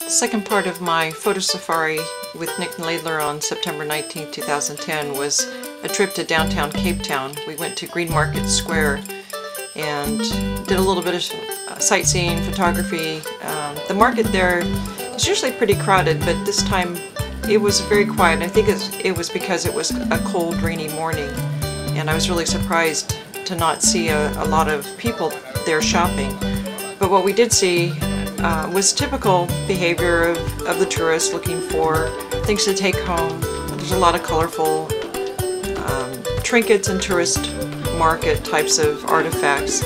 The second part of my photo safari with Nick and Laidler on September 19, 2010 was a trip to downtown Cape Town. We went to Green Market Square and did a little bit of sightseeing, photography. The market there is usually pretty crowded, but this time it was very quiet. I think it was because it was a cold, rainy morning, and I was really surprised to not see a lot of people there shopping. But what we did see was typical behavior of the tourists looking for things to take home. There's a lot of colorful trinkets and tourist market types of artifacts.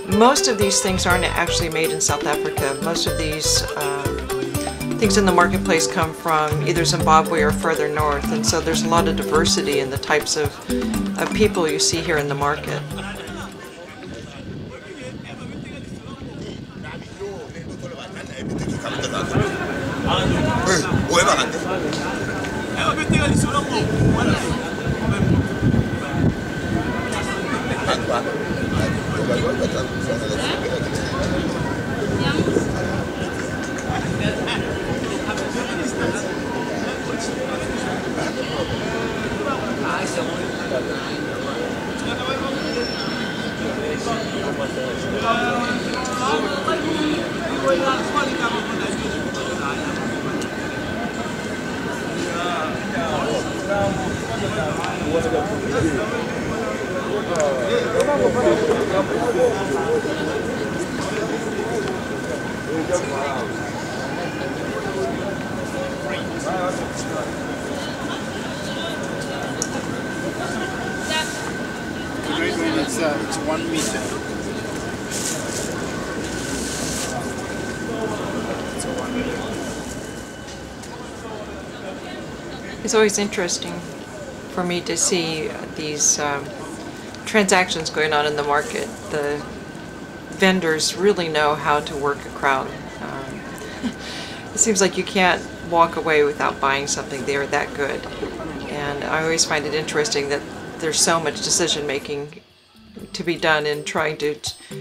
Most of these things aren't actually made in South Africa. Most of these things in the marketplace come from either Zimbabwe or further north, and so there's a lot of diversity in the types of people you see here in the market. It's 1 meter. It's always interesting for me to see these transactions going on in the market. The vendors really know how to work a crowd. It seems like you can't walk away without buying something. They are that good. And I always find it interesting that there's so much decision making to be done in trying to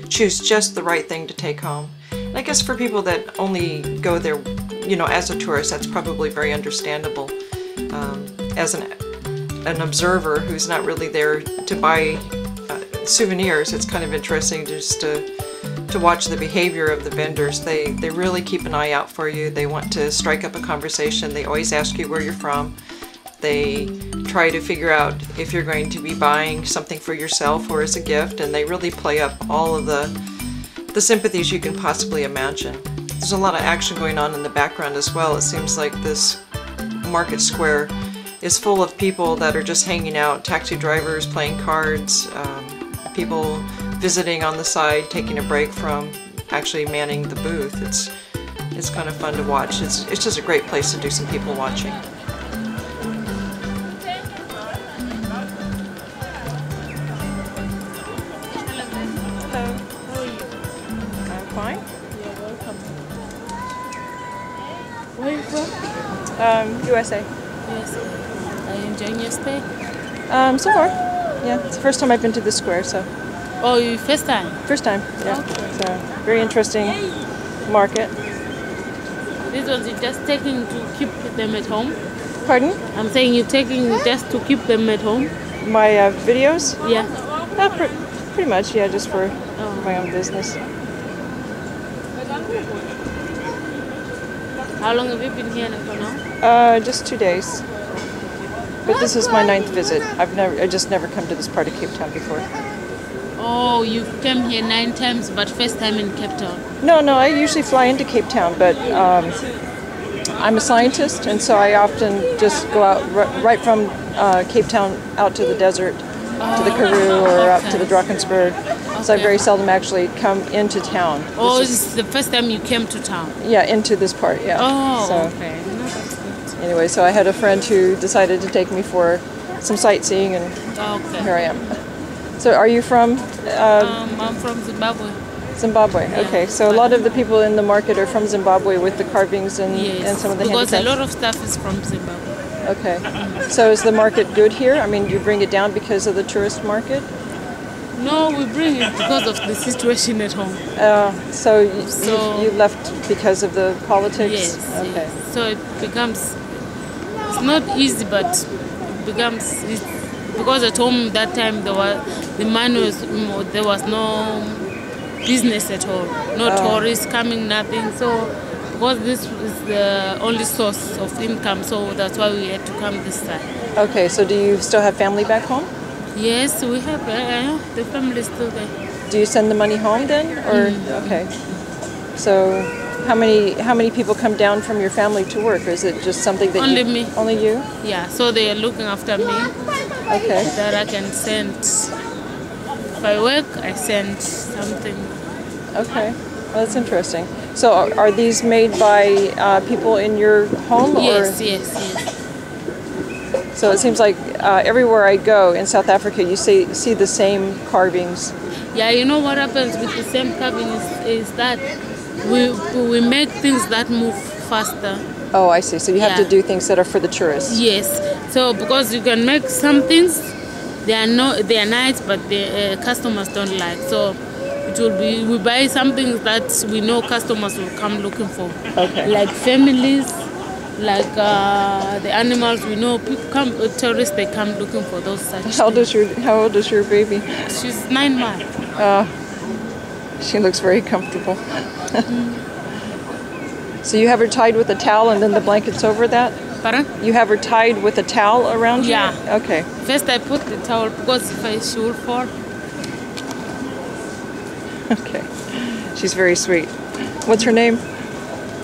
choose just the right thing to take home. And I guess for people that only go there, you know, as a tourist, that's probably very understandable. As an observer who's not really there to buy souvenirs, it's kind of interesting just to watch the behavior of the vendors. They really keep an eye out for you. They want to strike up a conversation. They always ask you where you're from. They try to figure out if you're going to be buying something for yourself or as a gift, and they really play up all of the sympathies you can possibly imagine. There's a lot of action going on in the background as well. It seems like this market square is full of people that are just hanging out, taxi drivers playing cards, people visiting on the side, taking a break from actually manning the booth. It's kind of fun to watch. It's just a great place to do some people watching. Fine. You're welcome. Where are you from? USA. USA. Are you enjoying your stay? So far, yeah. It's the first time I've been to this square, so. Oh, you first time? First time, yeah. Okay. So, very interesting market. This was you just taking to keep them at home? Pardon? I'm saying you're taking just to keep them at home? My videos? Yeah. Pretty much, yeah, just for my own business. How long have you been here for now? Just 2 days. But this is my 9th visit. I just never come to this part of Cape Town before. Oh, you came here 9 times, but first time in Cape Town? No, I usually fly into Cape Town, but I'm a scientist, and so I often just go out right from Cape Town out to the desert, to the Karoo, or up to the Drakensberg. So I very seldom actually come into town. Oh, it's the first time you came to town? Yeah, into this part, yeah. Oh, so, okay. No, that's good. Anyway, so I had a friend who decided to take me for some sightseeing, and here I am. So are you from? I'm from Zimbabwe. Zimbabwe, Yeah, okay. So a lot of the people in the market are from Zimbabwe with the carvings and some of the because handicrafts. a lot of stuff is from Zimbabwe. Okay. So is the market good here? I mean, do you bring it down because of the tourist market? No, we bring it because of the situation at home. So So- you left because of the politics? Yes. Okay. Yes. So it becomes, it's not easy, but it becomes, because at home that time the money was, there was no business at all. No tourists coming, nothing. So because this is the only source of income, so that's why we had to come this side. Okay, so do you still have family back home? Yes, we have, the family is still there. Do you send the money home then? Or okay. So how many people come down from your family to work? Or is it just something that Only me. Only you? Yeah, so they are looking after me. Okay. That I can send. If I work, I send something. Okay. Well, that's interesting. So are these made by people in your home? Yes, or? yes, yes. So it seems like everywhere I go in South Africa, you see the same carvings. Yeah, you know what happens with the same carving is that we make things that move faster. Oh, I see. So you have to Yeah. do things that are for the tourists. Yes. So because you can make some things, they are nice, but the customers don't like. So it will be, we buy some things that we know customers will come looking for. Okay. Like families, like the animals, we know people come, tourists, they come looking for those such How old things. is your baby? She's 9 months. She looks very comfortable. So you have her tied with a towel and then the blanket's over that? Pardon? You have her tied with a towel around you? Yeah. Okay. First I put the towel because she will fall. Okay. She's very sweet. What's her name?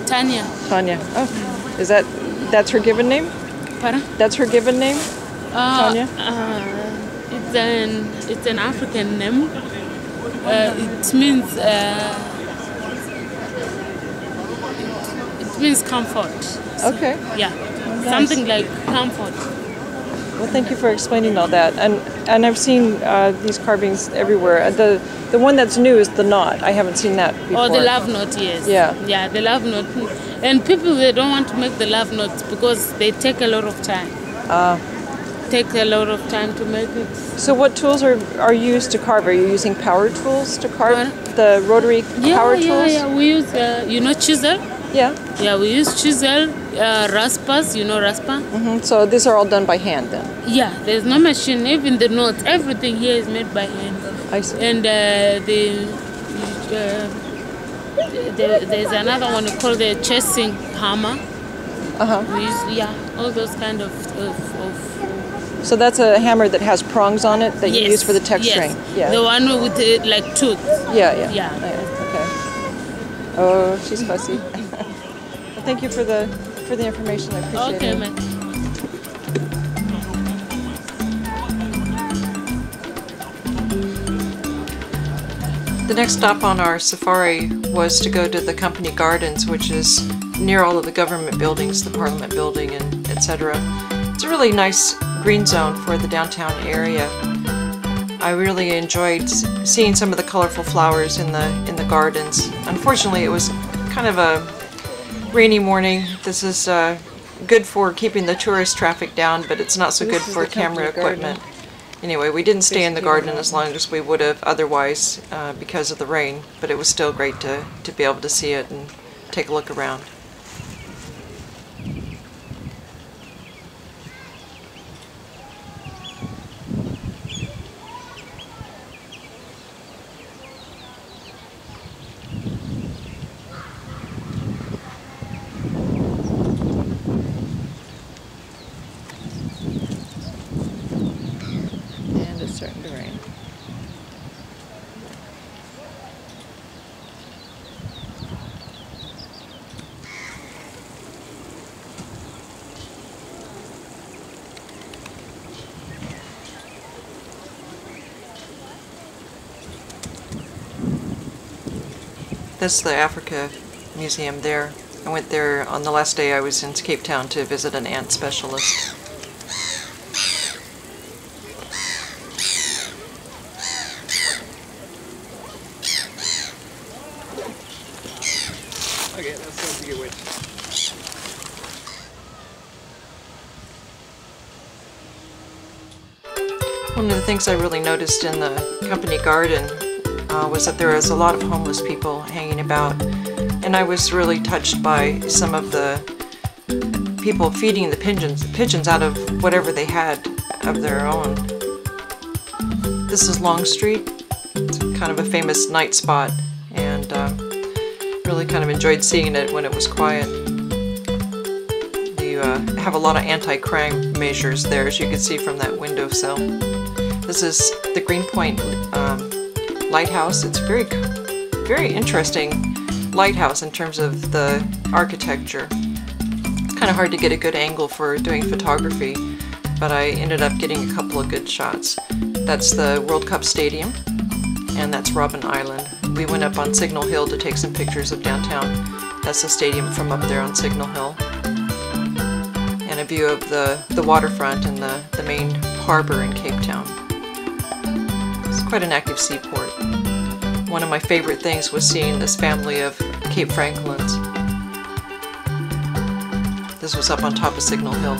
Tanya. Tanya. Oh. That's her given name? Pardon? That's her given name? Tanya? It's an African name. It means comfort. Okay. Yeah, Nice. something like comfort. Well, thank you for explaining all that. And I've seen these carvings everywhere. The one that's new is the knot. I haven't seen that before. Or the love knot, yes. Yeah. Yeah, the love knot. And people, they don't want to make the love knots because they take a lot of time. Take a lot of time to make it. So what tools are used to carve? Are you using power tools to carve? What? The rotary power tools? Yeah. We use, chisel. Yeah. Yeah, we use chisel, raspas, raspa. So these are all done by hand then? Yeah, there's no machine, even the knots, everything here is made by hand. I see. And there's another one called the chasing hammer. We use, all those kind of So that's a hammer that has prongs on it that you use for the texturing? Yes. Yeah. The one with the, like tooth. Yeah. Yeah. Okay. Oh, she's fussy. Well, thank you for the information. I appreciate Okay, it. man. The next stop on our safari was to go to the company gardens, which is near all of the government buildings, the Parliament building, and etc. It's a really nice green zone for the downtown area. I really enjoyed seeing some of the colorful flowers in the gardens. Unfortunately, it was kind of a rainy morning. This is good for keeping the tourist traffic down, but it's not so good for camera equipment. Anyway, we didn't stay in the garden as long as we would have otherwise because of the rain, but it was still great to be able to see it and take a look around. And it's starting to rain. That's the Africa Museum there. I went there on the last day I was in Cape Town to visit an ant specialist. Okay, that's time to get wet. One of the things I really noticed in the company garden was that there was a lot of homeless people hanging about, and I was really touched by some of the people feeding the pigeons out of whatever they had of their own. This is Long Street. It's kind of a famous night spot, and really kind of enjoyed seeing it when it was quiet. You have a lot of anti-crime measures there, as you can see from that windowsill. This is the Greenpoint lighthouse. It's very, very interesting lighthouse in terms of the architecture. It's kind of hard to get a good angle for doing photography, but I ended up getting a couple of good shots. That's the World Cup Stadium, and that's Robben Island. We went up on Signal Hill to take some pictures of downtown. That's the stadium from up there on Signal Hill. And a view of the waterfront and the main harbor in Cape Town. It's quite an active seaport. One of my favorite things was seeing this family of Cape Francolins. This was up on top of Signal Hill.